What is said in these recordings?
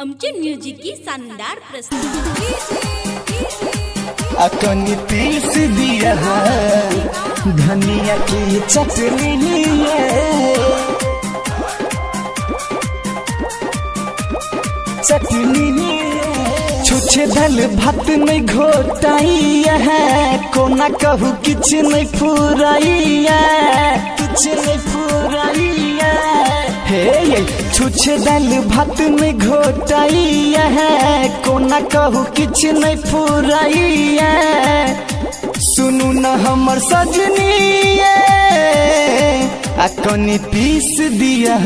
आमचे म्युझिक की शानदार प्रस्तुती अकनी पीस दिया धनिया की चटनी छुछे दाल भात में घोटाई है कोना कहू किछ नहीं फुराई कुछ नहीं फुराई हे छुछे दाल भात में घोटाई है कोना कहू किछ नहीं फुराई सुनू न हमर सजनी अकनी पीस दिया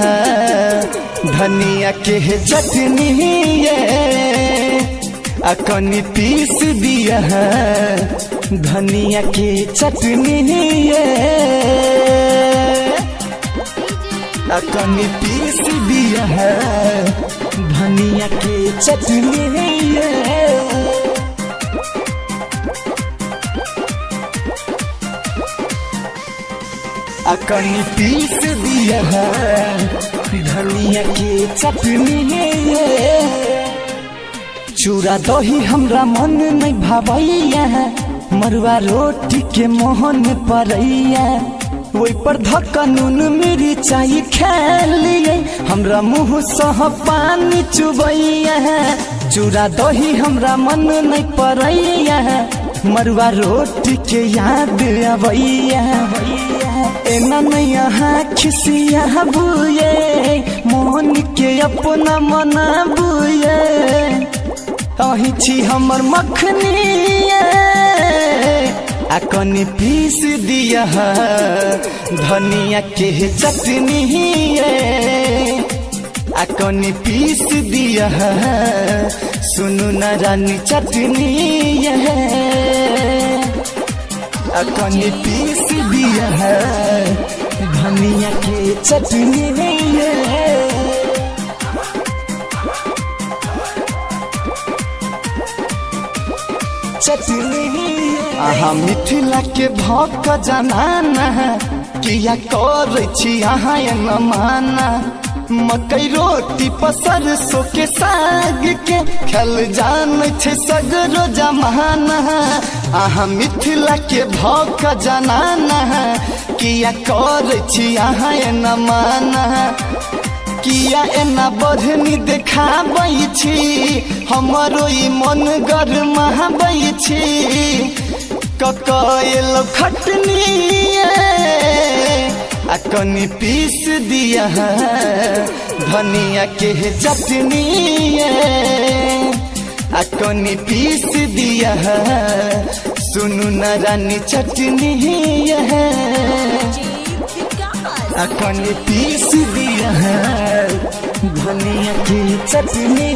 धनिया के चटनी अकनी पीस दिया धनिया के चटनी अकनी पीस दिया धनिया के चटनी अकनी पीस दिया धनिया के चटनी चूड़ा दही हमरा मन नहीं भावैया मरुआ रोटी के मोहन परैया वही पर धक्का नून मेरी चाय खेलिए हमरा मुँह सह पानी चुबैया चूड़ा दही हमरा मन नहीं परैया मरुआ रोटी के याद अबैया एना नहीं यहाँ खिसिया बुए मोहन के अपना मना बुए अही छी हमर मखनी अकनी पीस दिया धनिया के चटनी अकनी पीस दिया सुनु न रानी चटनी अकनी पीस दिया धनिया के चटनी आहा मिथिला के भक जनाना किया कर न माना मकई रोटी पसर सो के साग के खल जान सगरो जमाना आहा मिथिला के भक जनाना किया कर न माना किया एना बढ़नी देखाबै छी हमरो ई मन गरमाबै छी ककएल खटनी अकनी पीस दिया धनिया के चटनी अकनी पीस दिया सुनु न रानी चटनी अकनी पीस दिया धनिया की चटनी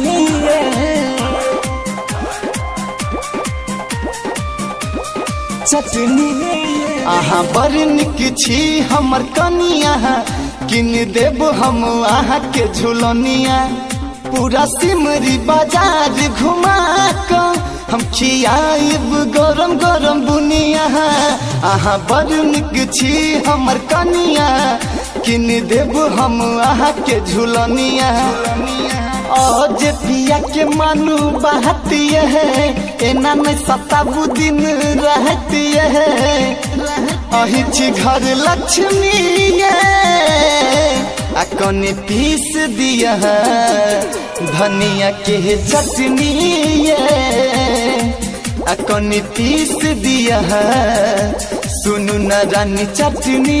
चटनी आहा बड़ निक छी हमर कनिया किन देव हम आहा के झुलनिया पूरा सिमरी बाजार घुमा क हम खियाब गरम गरम बुनिया आहा बड़ निक छी हमर कनिया किन देव हम आहा के झुलनिया आज पिया के मानू बहती है एना में सताबू दिन रहती है अही छी घर लक्ष्मी अकनी पीस दिया धनिया के चटनी अकनी पीस दिया सुनु न रानी चटनी